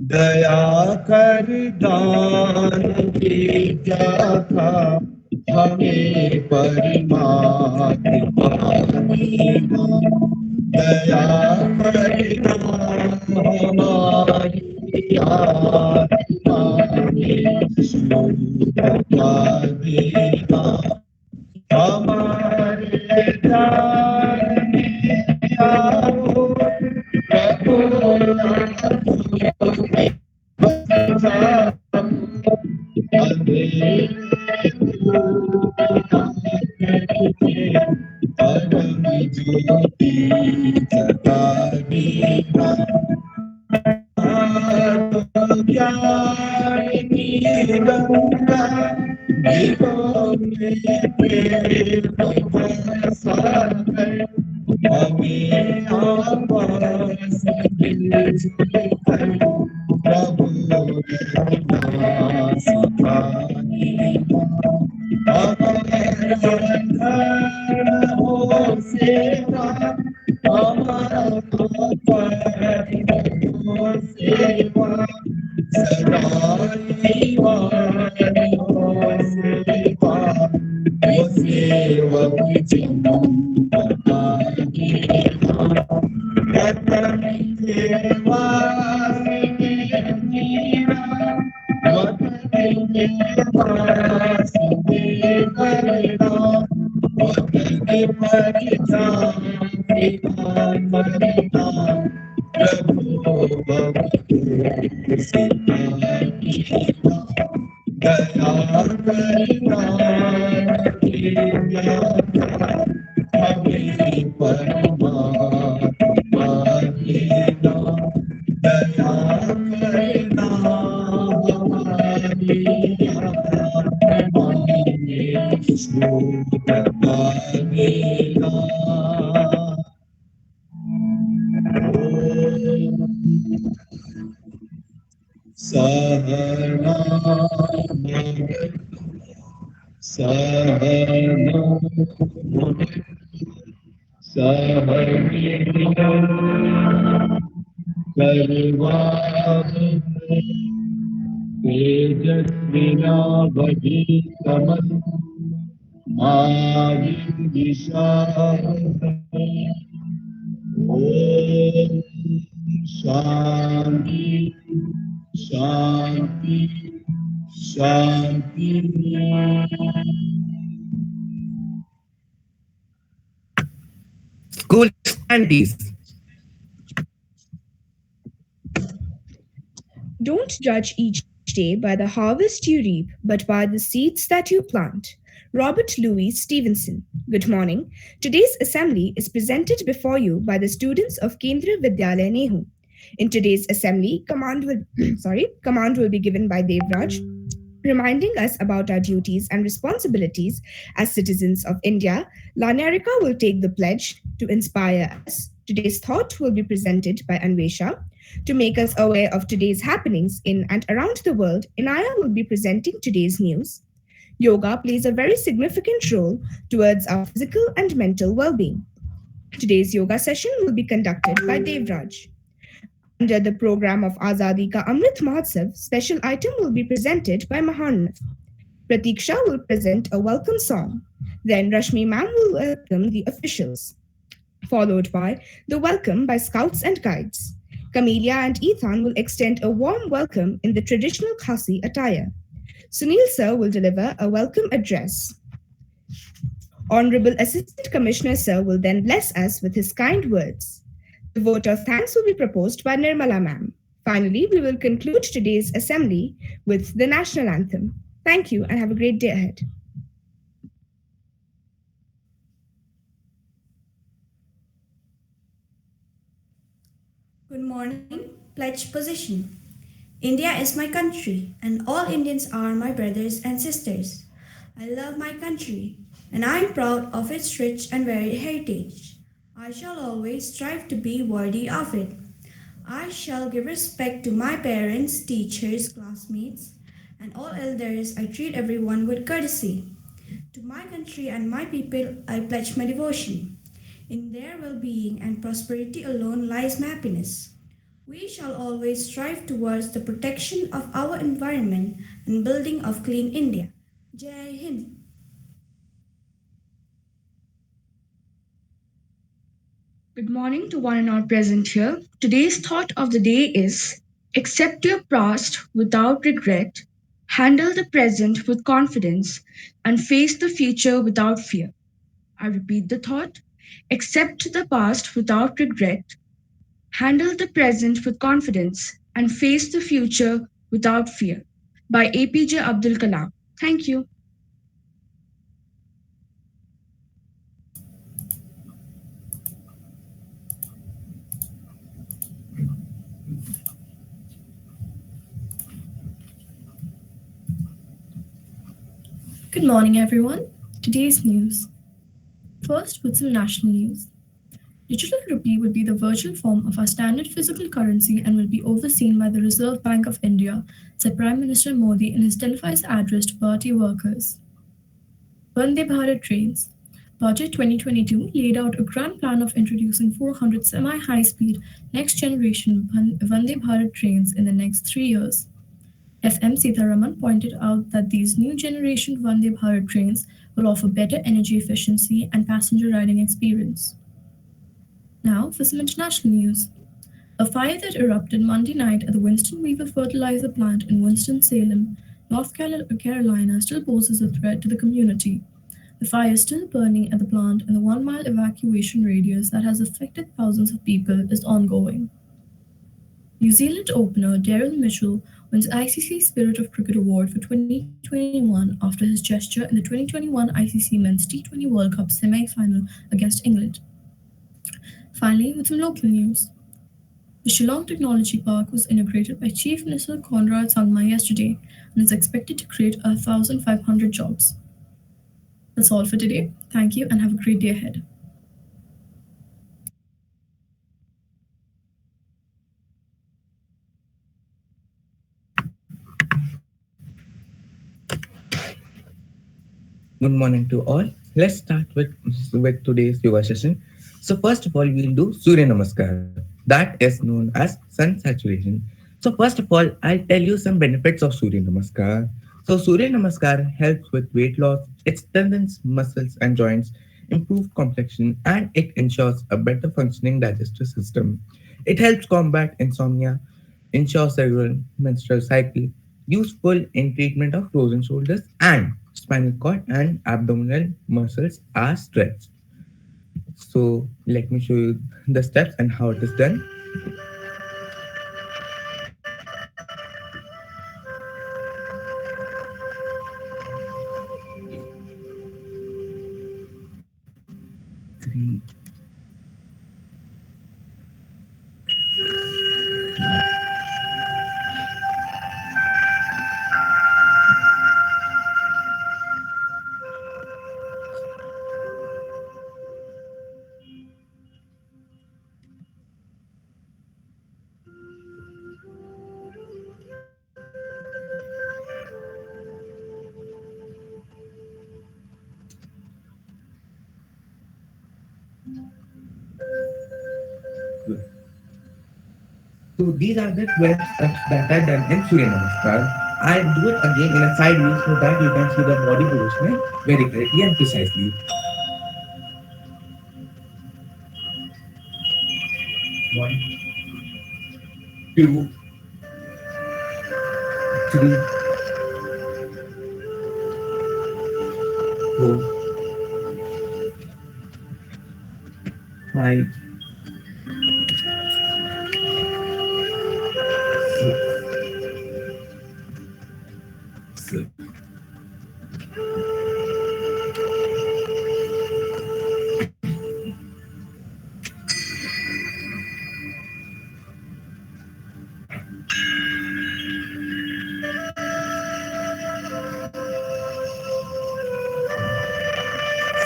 दया कर दान विद्या का हमें परमात्मा देना। दया कर दान हमारी आत्मा में शुद्धता देना। हमारे ध्यान में आओ School candies. Don't judge each day by the harvest you reap, but by the seeds that you plant. Robert Louis Stevenson. Good morning. Today's assembly is presented before you by the students of Kendra Vidyalaya Nehu. In today's assembly, command will be given by Devraj, reminding us about our duties and responsibilities as citizens of India. Lanarika will take the pledge to inspire us. Today's thought will be presented by Anvesha. To make us aware of today's happenings in and around the world, Inaya will be presenting today's news. Yoga plays a very significant role towards our physical and mental well-being. Today's yoga session will be conducted by Devraj. Under the program of Azadi Ka Amrit Mahotsav, special item will be presented by Maharnath. Pratiksha will present a welcome song. Then Rashmi ma'am will welcome the officials, followed by the welcome by scouts and guides. Camellia and Ethan will extend a warm welcome in the traditional Khasi attire. Sunil sir will deliver a welcome address. Honorable Assistant Commissioner sir will then bless us with his kind words. The vote of thanks will be proposed by Nirmala ma'am. Finally, we will conclude today's assembly with the national anthem. Thank you and have a great day ahead. Good morning. Pledge position. India is my country and all Indians are my brothers and sisters. I love my country. and I am proud of its rich and varied heritage. I shall always strive to be worthy of it. I shall give respect to my parents, teachers, classmates, and all elders. I treat everyone with courtesy. To my country and my people, I pledge my devotion. In their well being and prosperity alone lies my happiness. We shall always strive towards the protection of our environment and building of clean India. Jai Hind. Good morning to one and all present here. Today's thought of the day is accept your past without regret, handle the present with confidence, and face the future without fear. I repeat the thought accept the past without regret, handle the present with confidence, and face the future without fear. By APJ Abdul Kalam. Thank you. Good morning, everyone. Today's news. First, with some national news. Digital rupee will be the virtual form of our standard physical currency and will be overseen by the Reserve Bank of India, said Prime Minister Modi in his televised address to party workers. Vande Bharat trains. Budget 2022 laid out a grand plan of introducing 400 semi high speed, next generation Vande Bharat trains in the next 3 years. FM Sitharaman pointed out that these new generation Vande Bharat trains will offer better energy efficiency and passenger riding experience. Now for some international news. A fire that erupted Monday night at the Winston Weaver fertilizer plant in Winston-Salem, North Carolina still poses a threat to the community. The fire is still burning at the plant and the 1 mile evacuation radius that has affected thousands of people is ongoing. New Zealand opener Daryl Mitchell wins ICC Spirit of Cricket Award for 2021 after his gesture in the 2021 ICC Men's T20 World Cup semi-final against England. Finally, with some local news. The Shillong Technology Park was inaugurated by Chief Minister Conrad Sangma yesterday and is expected to create 1,500 jobs. That's all for today. Thank you and have a great day ahead. Good morning to all. Let's start with today's yoga session. So first of all, we'll do Surya Namaskar. That is known as sun saturation. So first of all, I'll tell you some benefits of Surya Namaskar. So Surya Namaskar helps with weight loss. It strengthens muscles and joints, improves complexion, and it ensures a better functioning digestive system. It helps combat insomnia, ensures a regular menstrual cycle, useful in treatment of frozen shoulders, and spinal cord and abdominal muscles are stretched. So let me show you the steps and how it is done. So these are the 12 steps that are done in Surya Namaskar. I do it again in a side view so that you can see the body positioning very clearly and precisely. One, two, three, four, five, six,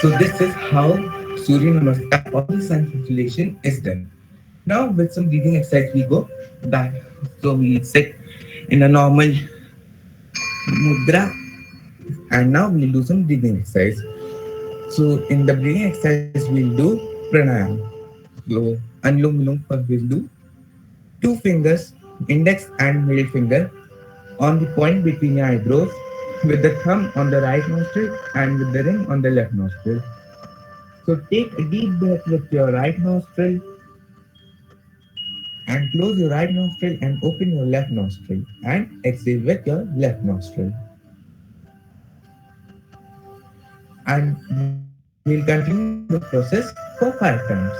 So this is how Surya Namaskar or the sun salutation is done. Now with some breathing exercise we go back. So we sit in a normal mudra and now we'll do some breathing exercise. So in the breathing exercise we'll do pranayam. So Anulom Vilom first we'll do two fingers, index and middle finger on the point between your eyebrows with the thumb on the right nostril and with the ring on the left nostril. So take a deep breath with your right nostril and close your right nostril and open your left nostril and exhale with your left nostril. And we'll continue the process for 5 times.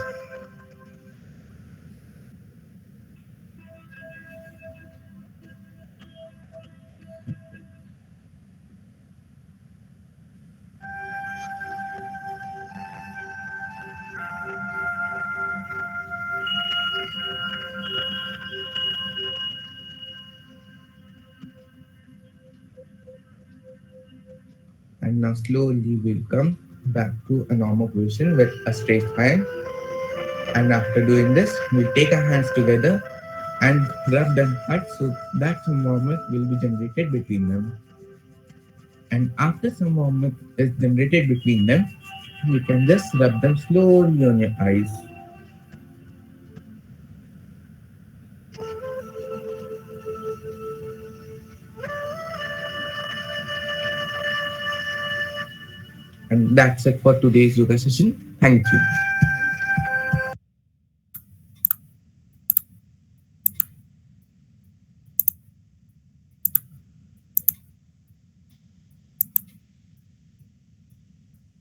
And now slowly we'll come back to a normal position with a straight spine. And after doing this, we'll take our hands together and rub them hard so that some warmth will be generated between them. And after some warmth is generated between them, you can just rub them slowly on your eyes. And that's it for today's yoga session. Thank you.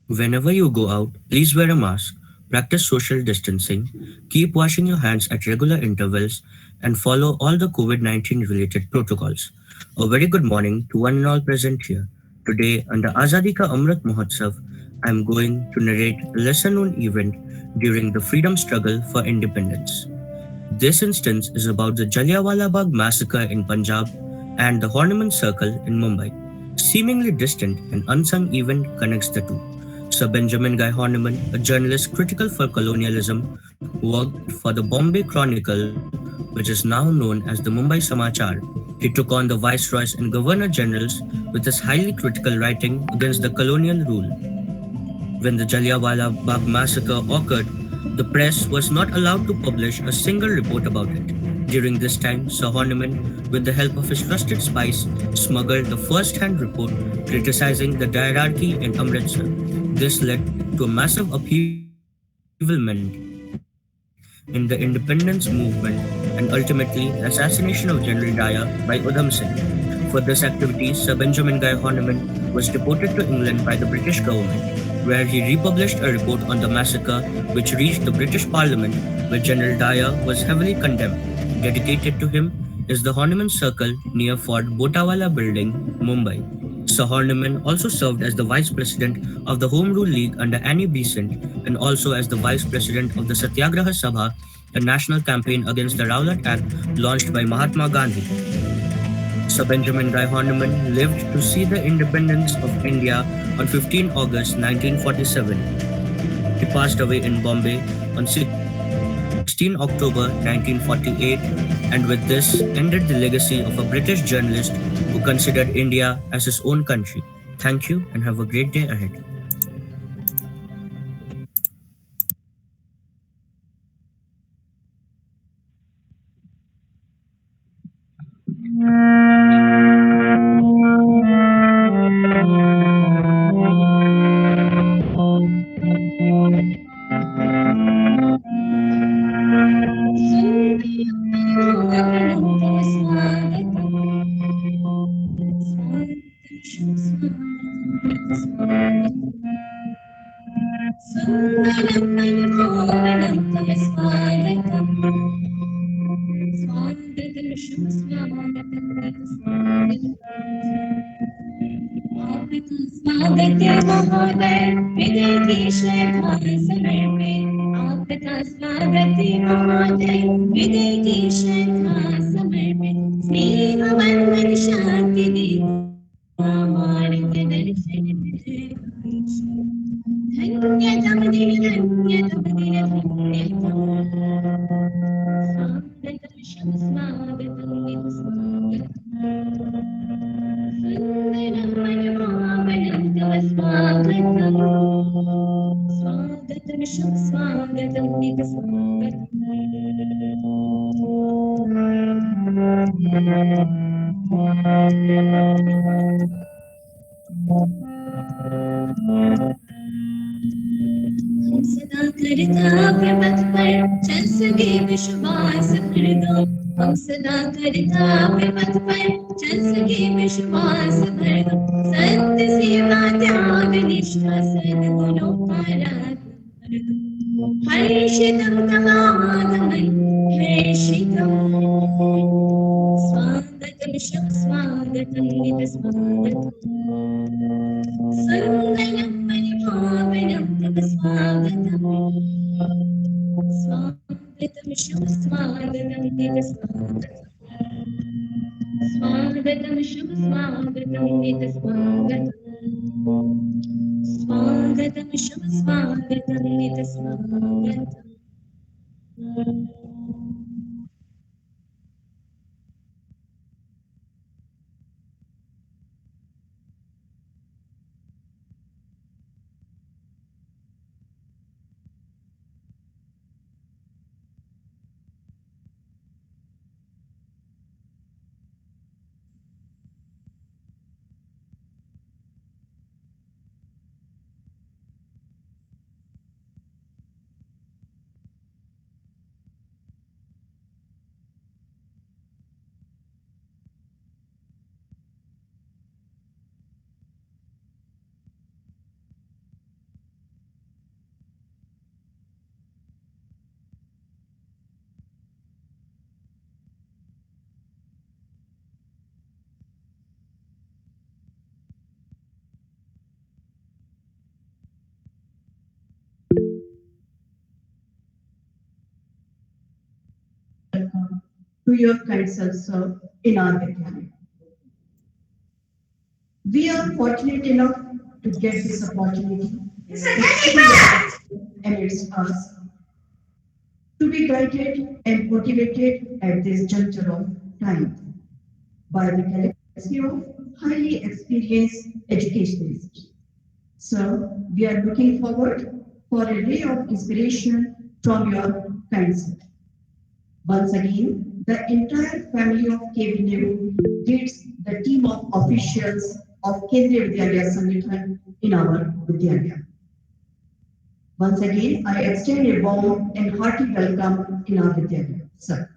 Whenever you go out, please wear a mask, practice social distancing, keep washing your hands at regular intervals, and follow all the COVID 19 related protocols. A very good morning to one and all present here. Today, under Azadi Ka Amrit Mahotsav, I am going to narrate a lesser known event during the freedom struggle for independence. This instance is about the Jallianwala Bagh massacre in Punjab and the Horniman Circle in Mumbai. Seemingly distant, an unsung event connects the two. Sir Benjamin Guy Horniman, a journalist critical for colonialism, worked for the Bombay Chronicle, which is now known as the Mumbai Samachar. He took on the viceroys and governor generals with his highly critical writing against the colonial rule. When the Jallianwala Bagh massacre occurred, the press was not allowed to publish a single report about it. During this time, Sir Horniman, with the help of his trusted spies, smuggled the first-hand report criticizing the hierarchy in Amritsar. This led to a massive upheavalment in the independence movement and ultimately the assassination of General Daya by Udham Singh. For this activity, Sir Benjamin Guy Horniman was deported to England by the British government, where he republished a report on the massacre which reached the British Parliament, where General Daya was heavily condemned. Dedicated to him is the Horniman Circle near Fort Botawala Building, Mumbai. Sir Horniman also served as the Vice President of the Home Rule League under Annie Besant and also as the Vice President of the Satyagraha Sabha, a national campaign against the Rowlatt Act launched by Mahatma Gandhi. Sir Benjamin Guy Horniman lived to see the independence of India on 15 August 1947. He passed away in Bombay on 16 October 1948, and with this ended the legacy of a British journalist who considered India as his own country. Thank you and have a great day ahead. स्वागत महोदय विजय की श्रद्धा समर्पित आपका स्वागत महोदय विजय की श्रद्धा समर्पित स्नेह वंदन शांति देता भारत दर्शन धन्यतम दिन धन्यतम दिन धन्यतम स्वागतं शुभ स्वागतं निज स्वागतं सुन्दरं मनोहरं तव स्वागतं स्वागतं शुभ स्वागतं निज स्वागतं सदा करता प्रपथ पर चल सके विश्वास भर दो हम सदा करता प्रपथ पर चल सके विश्वास भर दो सत्य सेवा त्याग निष्ठा सद्गुणों का राग भर दो हर्षितम तमागमन हर्षितम स्वागतम शुभ स्वागतम निज स्वागतम सुन्दरं परिभावनं तव स्वागतम् स्वागतं शुभ स्वागतं निज स्वागतं शुभ स्वागतं निज स्वागतं शुभ स्वागतं निज स्वागतम् To your kind self-serve in our Vidyalaya. We are fortunate enough to get this opportunity and it's us to be guided and motivated at this juncture of time by the galaxy of highly experienced educationists. So we are looking forward for a ray of inspiration from your kind self. Once again, the entire family of KVNU leads the team of officials of Kendriya Vidyalaya Sangathan in our Vidyalaya. Once again, I extend a warm and hearty welcome in our Vidyalaya. Sir.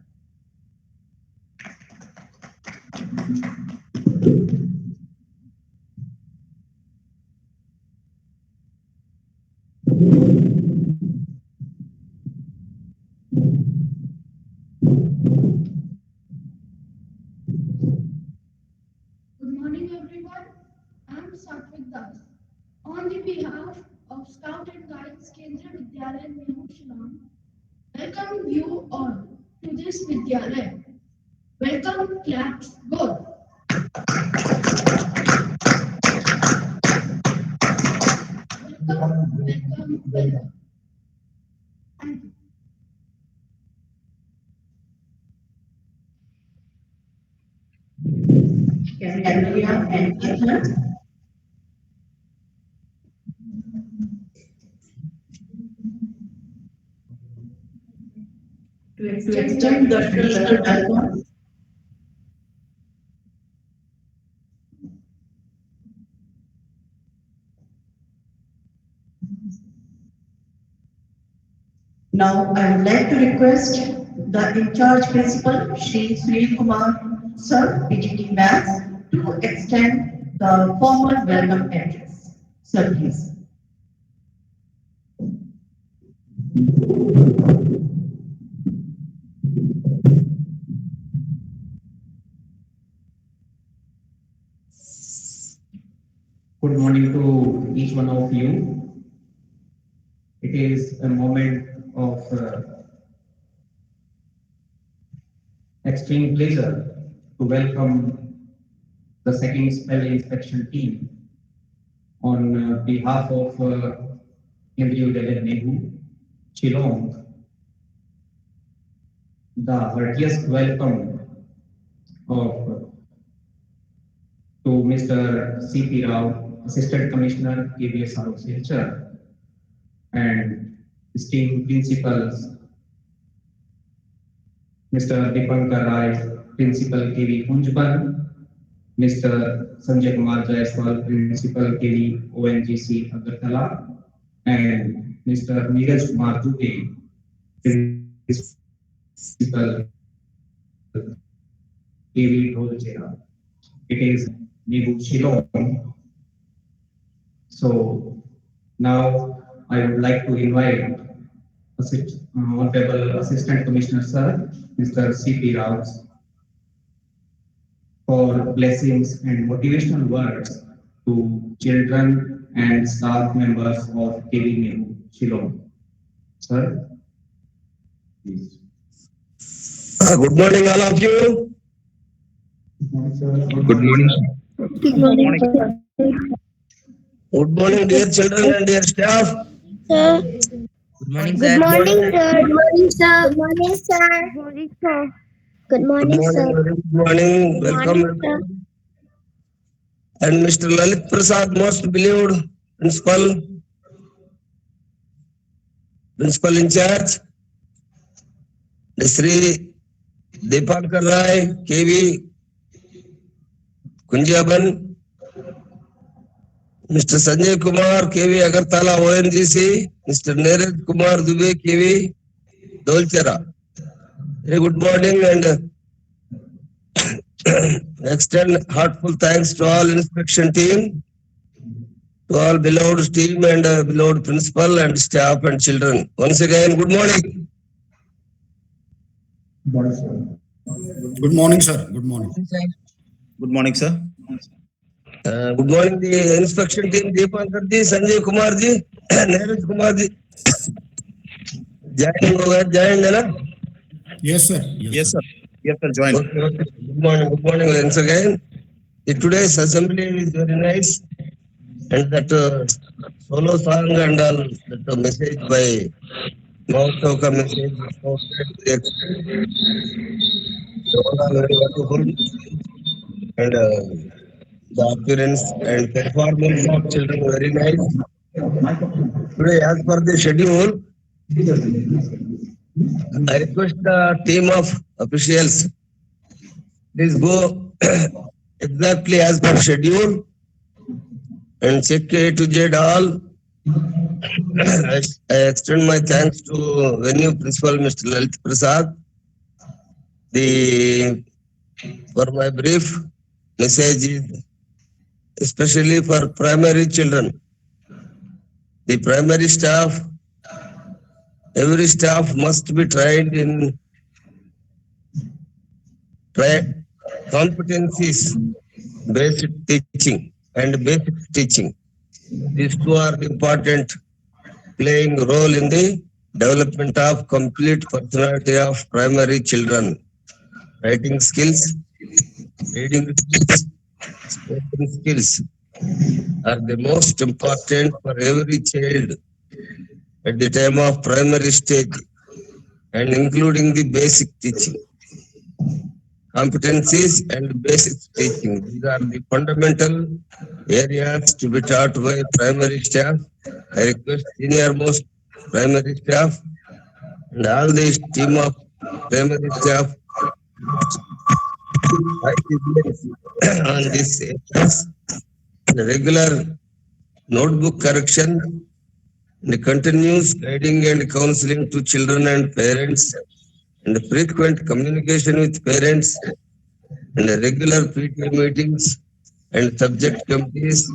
Good morning, everyone. I'm Satvik Das. On the behalf of Scout and Guides Kendriya Vidyalaya Nehu Shillong, welcome you all to this Vidyalaya. Welcome, claps, go. Welcome, welcome, welcome. Thank you. Kendriya and Ethan. To To extend the extend the traditional traditional welcome, welcome. Now, I would like to request the in-charge principal, Shri Sunil Kumar Sir, PGT Maths, to extend the formal welcome address. Sir, please. Good morning to each one of you. It is a moment of extreme pleasure to welcome the second spell inspection team on behalf of individual Nehu, Shillong, the heartiest welcome of to Mr. C.P. Rao, Assistant Commissioner, KBSRO Silchar, and esteemed principals, Mr. Dipankar Rai, Principal KV Kunjban, Mr. Sanjay Kumar Jaiswal, Principal KV ONGC Agartala, and Mr. Neeraj Kumar Dubey, Principal KV Dholchera. It is Nebu Shillong. So now I would like to invite Honorable Assistant Commissioner Sir, Mr. C.P. Rao, for blessings and motivational words to children and staff members of KV Nebu Shillong. Sir, please. Good morning, all of you. Good morning, sir. Good Good morning, morning, sir. sir. Good morning, sir. Good morning, dear children and dear staff. Sir. Good morning, Good sir. morning, sir. Good morning, sir. Good morning, sir. Good morning, sir. Good Good morning, morning, sir. very good morning. Good Welcome, morning, sir. everyone. And Mr. Lalit Prasad, most beloved principal in charge, Sri Dipankar Rai, KV Kunjaban, Mr. Sanjay Kumar, KV Agartala ONGC, Mr. Neeraj Kumar Dubey, KV Dolchera. Very good morning and extend heartful thanks to all inspection team, to all beloved team and beloved principal and staff and children. Once again, good morning. Good morning, sir. Good morning, sir. Good morning. Good morning, sir. Good morning, sir. Good morning, the inspection team, Deepankar ji, Sanjay Kumar ji, Neeraj Kumar ji. Joined, है ना? Yes, sir. Yes, sir. Yes, sir. Join. Okay, okay. Good morning once again. Today's assembly is very nice, and that solo song and all that message by Mahotsav message is so great. The overall very wonderful message and the appearance and performance of children very nice. Today, as per the schedule, I request the team of officials, please go exactly as per schedule and check A to Z all. I extend my thanks to venue principal Mr. Lalit Prasad. For my brief message is especially for primary children. The primary staff, every staff must be trained in competencies, basic teaching and basic teaching. These two are important, playing role in the development of complete personality of primary children. Writing skills, reading skills, spoken skills are the most important for every child at the time of primary stage and including the basic teaching. Competencies and basic teaching. These are the fundamental areas to be taught by primary staff. I request senior most primary staff and all the team of primary staff on this areas. The regular notebook correction, the continuous guiding and counseling to children and parents, and the frequent communication with parents, and the regular PTA meetings and subject committees.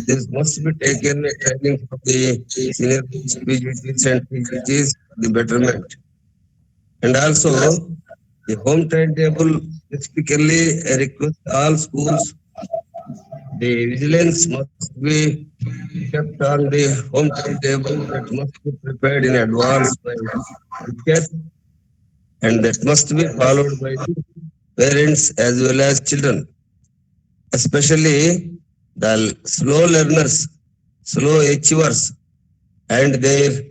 This must be taken a training for the senior PGTs and PGTs, the betterment. And also, the home timetable, specifically, I request all schools, the vigilance must be kept on the home timetable that must be prepared in advance by teachers and that must be followed by the parents as well as children, especially the slow learners, slow achievers. and their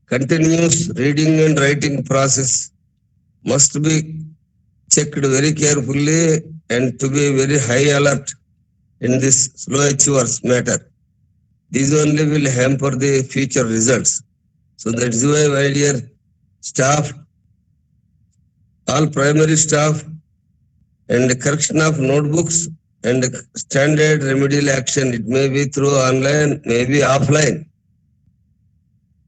continuous reading and writing process must be checked very carefully and to be very high alert in this slow achievers matter. These only will hamper the future results. So that's why, my dear staff, all primary staff, and the correction of notebooks and standard remedial action, it may be through online, maybe offline.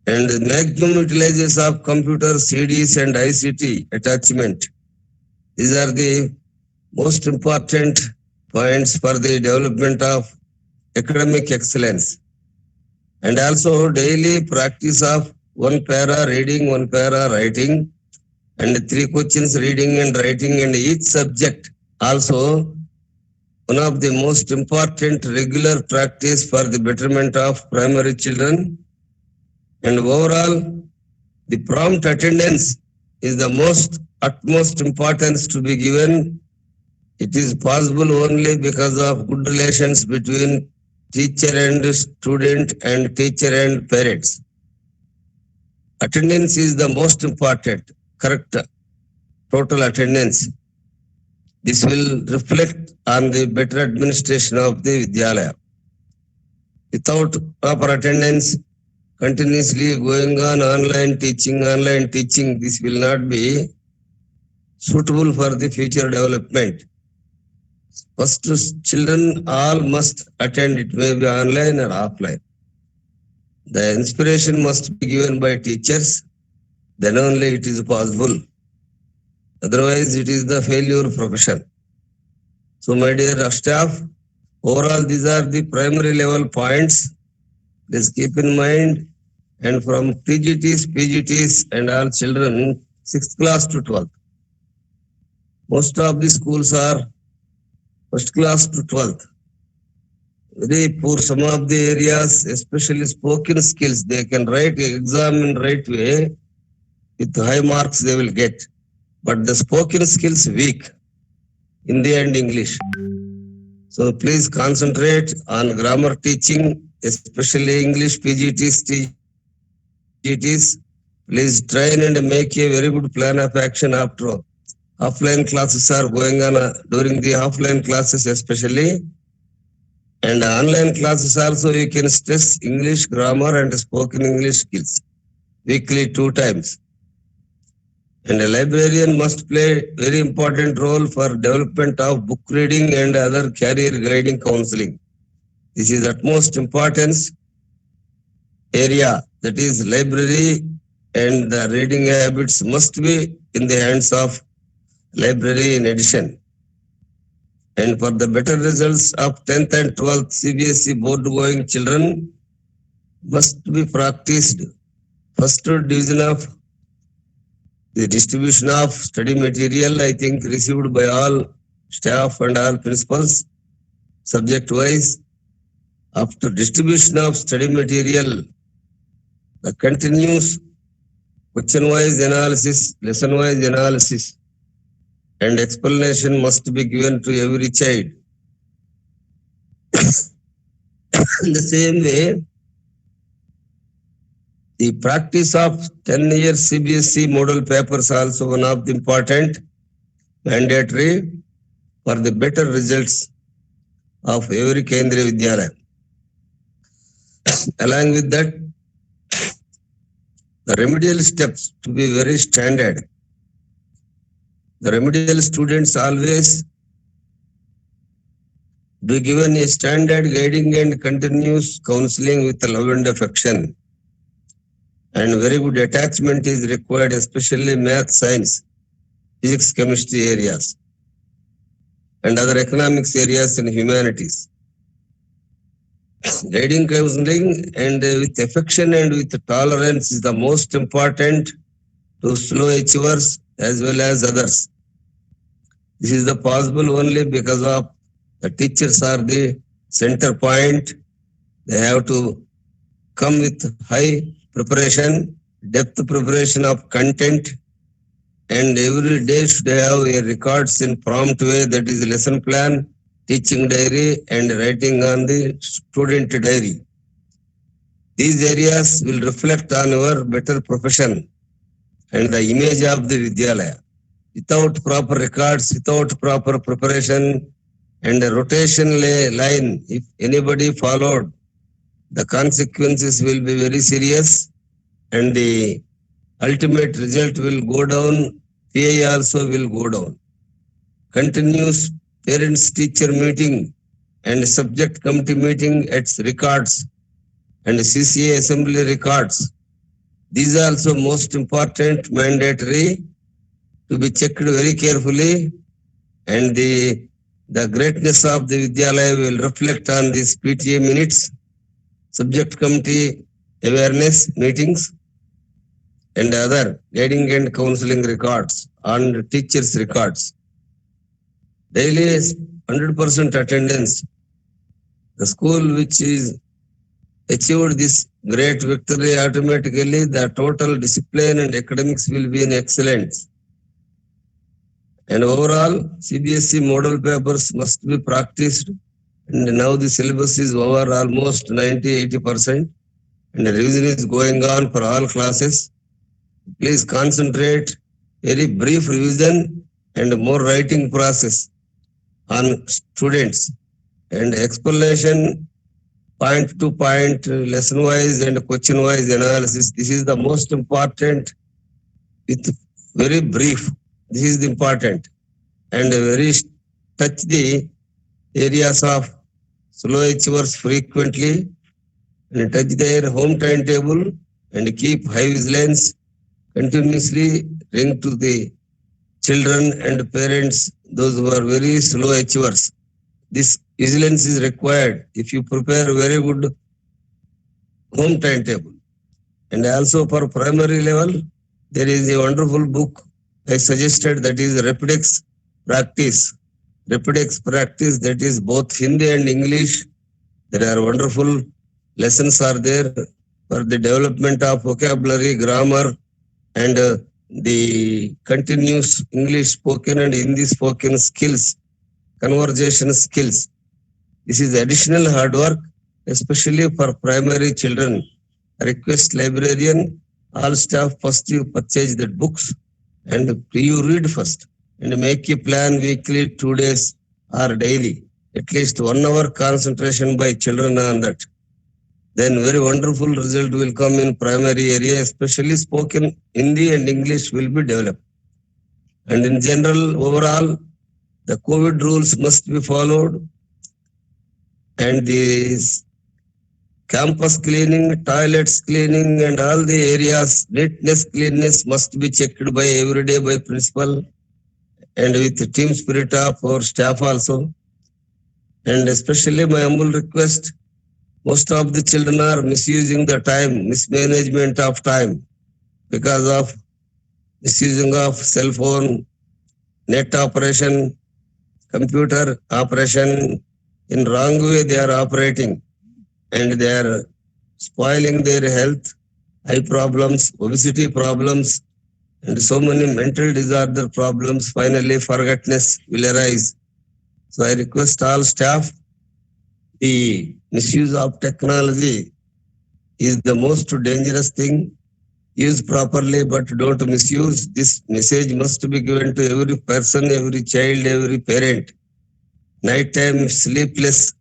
And the maximum utilization of computer, CDs and ICT attachment. These are the most important points for the development of academic excellence. And also daily practice of one para reading, one para writing, and 3 questions reading and writing in each subject. Also, one of the most important regular practice for the betterment of primary children. And overall, the prompt attendance is the utmost importance to be given. It is possible only because of good relations between teacher and student and teacher and parents. Attendance is the most important, correct total attendance. This will reflect on the better administration of the Vidyalaya. Without proper attendance, continuously going on online teaching, this will not be suitable for the future development. First, children all must attend, it may be online or offline. The inspiration must be given by teachers, then only it is possible. Otherwise, it is the failure profession. So, my dear staff, overall, these are the primary level points. Please keep in mind. And from PGTs, and all children, 6th class to 12th. Most of the schools are 1st class to 12th. Very poor, some of the areas, especially spoken skills, they can write exam in right way. With high marks they will get. But the spoken skills weak, Hindi and English. So please concentrate on grammar teaching, especially English PGTs, TGTs. Please train and make a very good plan of action after all. Offline classes are going on during the offline classes especially. And online classes also you can stress English grammar and spoken English skills weekly 2 times. And a librarian must play very important role for development of book reading and other career guiding counseling. This is utmost importance area, that is library, and the reading habits must be in the hands of library in addition. And for the better results of 10th and 12th CBSE board going children must be practiced. First division of the distribution of study material, I think, received by all staff and all principals, subject wise. After distribution of study material, the continuous question wise analysis, lesson wise analysis, and explanation must be given to every child. In the same way, the practice of 10-year CBSE model papers also one of the important mandatory for the better results of every Kendriya Vidyalaya. Along with that, the remedial steps to be very standard. The remedial students always be given a standard guiding and continuous counseling with love and affection. And very good attachment is required, especially math, science, physics, chemistry areas, and other economics areas and humanities. Guiding counseling and with affection and with tolerance is the most important to slow achievers as well as others. This is the possible only because of the teachers are the center point. They have to come with high preparation, depth preparation of content, and every day should have a records in prompt way, that is lesson plan, teaching diary, and writing on the student diary. These areas will reflect on your better profession and the image of the Vidyalaya. Without proper records, without proper preparation and a rotation line, if anybody followed, the consequences will be very serious and the ultimate result will go down. PI also will go down. Continuous parents teacher meeting and subject committee meeting at records and CCA assembly records. These are also most important, mandatory to be checked very carefully, and the greatness of the Vidyalaya will reflect on these PTA minutes, subject committee awareness meetings, and other guiding and counseling records on teachers' records. Daily 100% attendance. The school which is achieved this great victory, automatically the total discipline and academics will be in excellence. And overall, CBSE model papers must be practiced. And now the syllabus is over almost 90-80%. And the revision is going on for all classes. Please concentrate, very brief revision and more writing process on students. And explanation, point to point, lesson wise and question wise analysis. This is the most important, with very brief. This is the important. And very touch the areas of slow achievers frequently and touch their home timetable and keep high vigilance, continuously ring to the children and parents, those who are very slow achievers. This vigilance is required if you prepare very good home timetable. And also for primary level, there is a wonderful book I suggested, that is Rapidex Practice. Rapidex Practice, that is both Hindi and English. There are wonderful lessons are there for the development of vocabulary, grammar, and the continuous English spoken and Hindi spoken skills, conversation skills. This is additional hard work, especially for primary children. I request librarian, all staff, first you purchase the books and you read first and make a plan weekly, 2 days or daily. At least 1 hour concentration by children on that. Then very wonderful result will come in primary area, especially spoken Hindi and English will be developed. And in general, overall, the COVID rules must be followed, and this campus cleaning, toilets cleaning, and all the areas, neatness, cleanness must be checked by every day by principal and with the team spirit of our staff also. And especially my humble request, most of the children are misusing the time, mismanagement of time because of misusing of cell phone, net operation, computer operation. In wrong way they are operating and they are spoiling their health, eye problems, obesity problems, and so many mental disorder problems. Finally, forgetfulness will arise. So I request all staff, the misuse of technology is the most dangerous thing. Use properly, but don't misuse. This message must be given to every person, every child, every parent. Nighttime sleepless,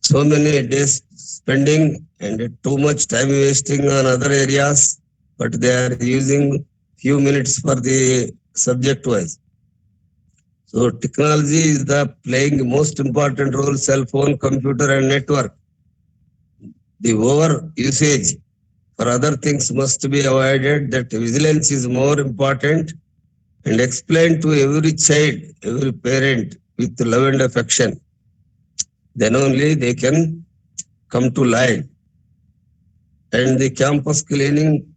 so many days spending and too much time wasting on other areas, but they are using few minutes for the subject wise. So technology is the playing most important role, cell phone, computer and network. The over usage for other things must be avoided. That vigilance is more important, and explain to every child, every parent with love and affection. Then only they can come to life. And the campus cleaning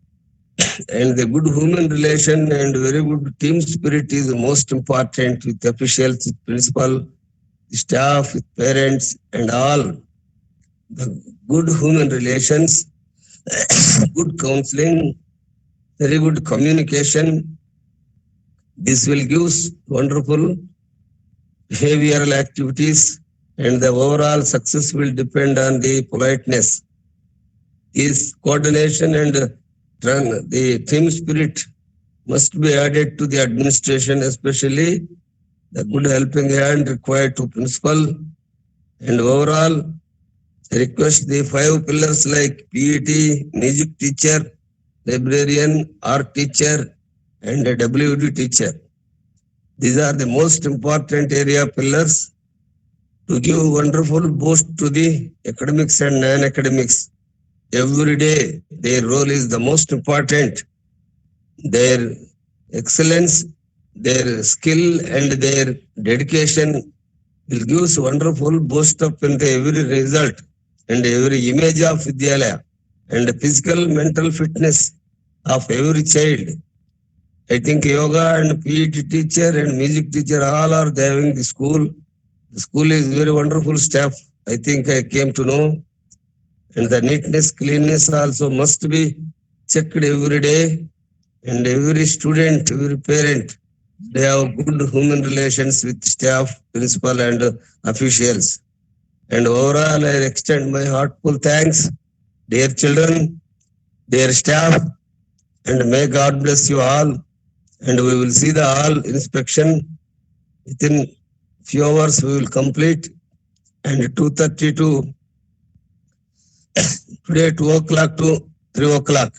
and the good human relation and very good team spirit is most important, with officials, with principal, staff, with parents and all. The good human relations, good counseling, very good communication. This will give wonderful behavioral activities, and the overall success will depend on the politeness. is coordination and the team spirit must be added to the administration, especially the good helping hand required to principal. And overall, I request the 5 pillars like PET, music teacher, librarian, art teacher, and a WD teacher. These are the most important area pillars to give wonderful boost to the academics and non-academics. Every day, their role is the most important. Their excellence, their skill, and their dedication will give us wonderful boost up in the every result and every image of Vidyalaya and the physical, mental fitness of every child. I think yoga and PET teacher and music teacher all are having the school. The school is very wonderful staff. I think I came to know. And the neatness, cleanness also must be checked every day. And every student, every parent, they have good human relations with staff, principal, and officials. And overall, I extend my heartful thanks, dear children, dear staff, and may God bless you all. And we will see the all inspection within few hours. We will complete. And 2:30 to today 2 o'clock to 3 o'clock.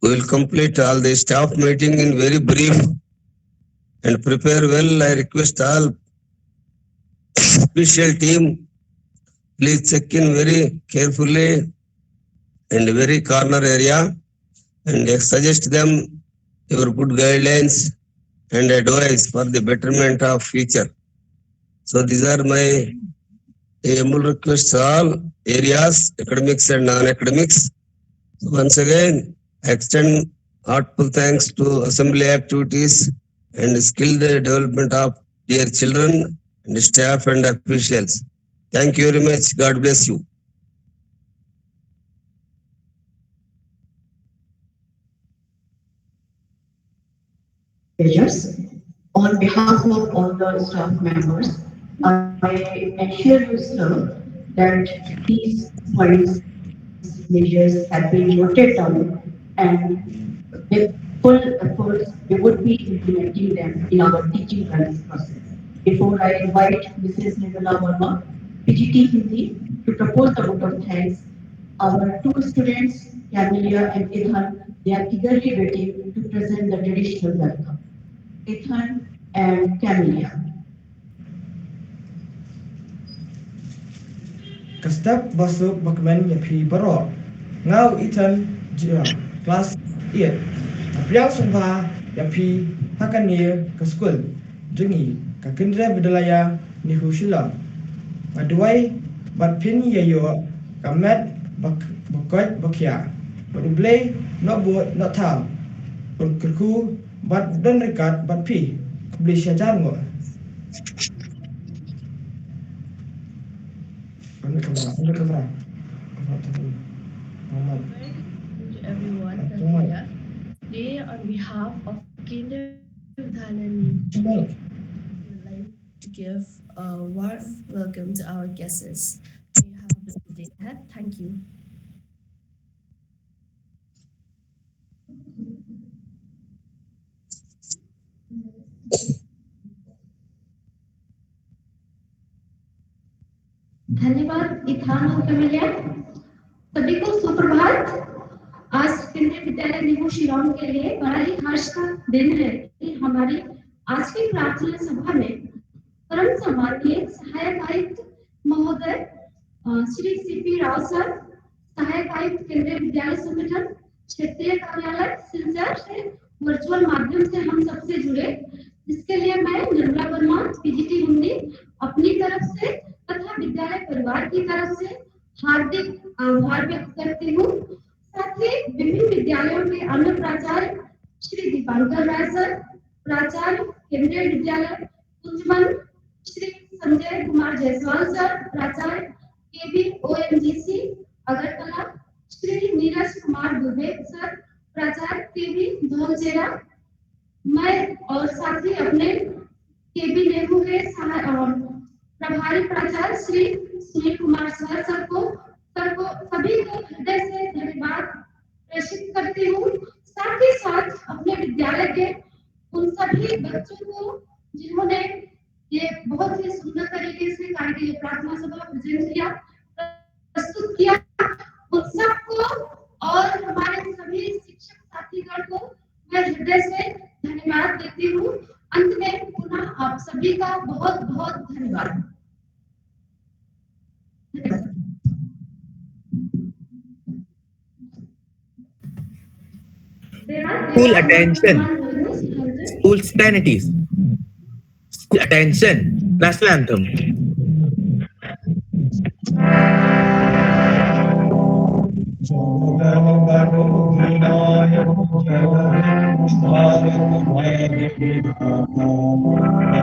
We will complete all the staff meeting in very brief and prepare well. I request all official team, please check in very carefully and very corner area and suggest them your good guidelines and advice for the betterment of future. So these are my humble requests all areas, academics and non-academics. Once again, I extend heartful thanks to assembly activities and skill development of dear children and staff and officials. Thank you very much. God bless you. Measures. On behalf of all the staff members, I assure you, sir, that these points, measures have been noted down and with full efforts, we would be implementing them in our teaching process. Before I invite Mrs. Nirmala Verma, PGT Hindi, to propose the vote of thanks, our two students, Camelia and Ethan, they are eagerly waiting to present the traditional welcome. Ethan and Camelia. Kastap basuk bakmen yapi baro. Ngau Ethan class 8. Apriang sumpa yapi hakanir ke school. Jengi kakindra Vidyalaya ni husila. Maduai batpin yayo kamet bakot bakya. Badublay no buat no tam. Kulku bat don rekat batpi. Beli syajar mo. Very good to everyone here. Today, on behalf of Kendra Vidyalayani, we would like to give a warm welcome to our guests. May you have a blessed day ahead. Thank you. धन्यवाद ethane और camellia. सभी को सुप्रभात। आज केंद्रीय विद्यालय निगू शिलांग के लिए बड़ा ही हर्ष का दिन है कि हमारी आज की प्रार्थना सभा में परम सम्माननीय सहायक आयुक्त महोदय श्री सीपी राव सर, सहायक आयुक्त केंद्रीय विद्यालय संगठन क्षेत्रीय कार्यालय सिलचर से वर्चुअल माध्यम से हम सबसे जुड़े, जिसके लिए मैं निर्मला वर्मा पीजीटी हिंदी अपनी तरफ से तथा विद्यालय परिवार की तरफ से हार्दिक आभार व्यक्त करती हूँ। साथ ही विभिन्न विद्यालयों के अन्य प्राचार्य श्री दीपांकर राय सर, प्राचार्य केंद्रीय विद्यालय कुंजमन श्री संजय कुमार जायसवाल सर, प्राचार्य केबी ओएमजीसी अगरतला श्री नीरज कुमार दुबे सर, प्राचार्य केबी धौलचेरा, मैं और साथ ही अपने केबी नेहरू के प्रभारी प्राचार्य श्री सुनील कुमार सर सबको सभी को हृदय से धन्यवाद प्रेषित करती हूँ। साथ ही साथ अपने विद्यालय के उन सभी बच्चों को जिन्होंने ये बहुत ही सुंदर तरीके से कार्य प्रार्थना सभा प्रेजेंट किया, प्रस्तुत किया, उन सबको और हमारे सभी शिक्षक साथीगण को मैं हृदय से धन्यवाद देती हूँ। अंत में पुनः आप सभी का बहुत बहुत धन्यवाद। School attention. School sanities. School attention. National anthem.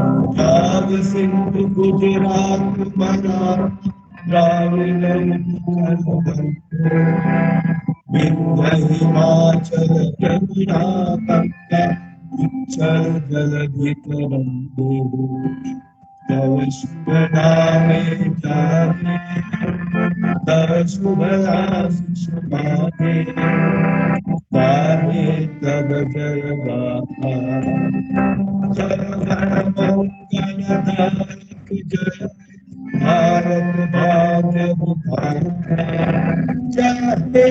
Punjab Sindh Gujarat Maratha Dravida Vindhya Himachal Yamuna Ganga उच्चल जलधि तरंगे तव शुभ नामे जाने तव शुभ आशीष माने गाहे तव जय गाथा जय मंगलदायक जय भारत भाग्य विधाता जय हे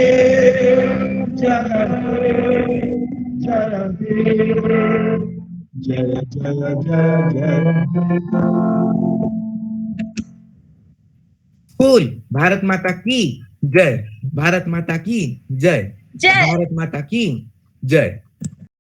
जय हे जय हे जय जय जय जय School. भारत माता की जय. भारत माता की जय. जय. भारत माता की जय.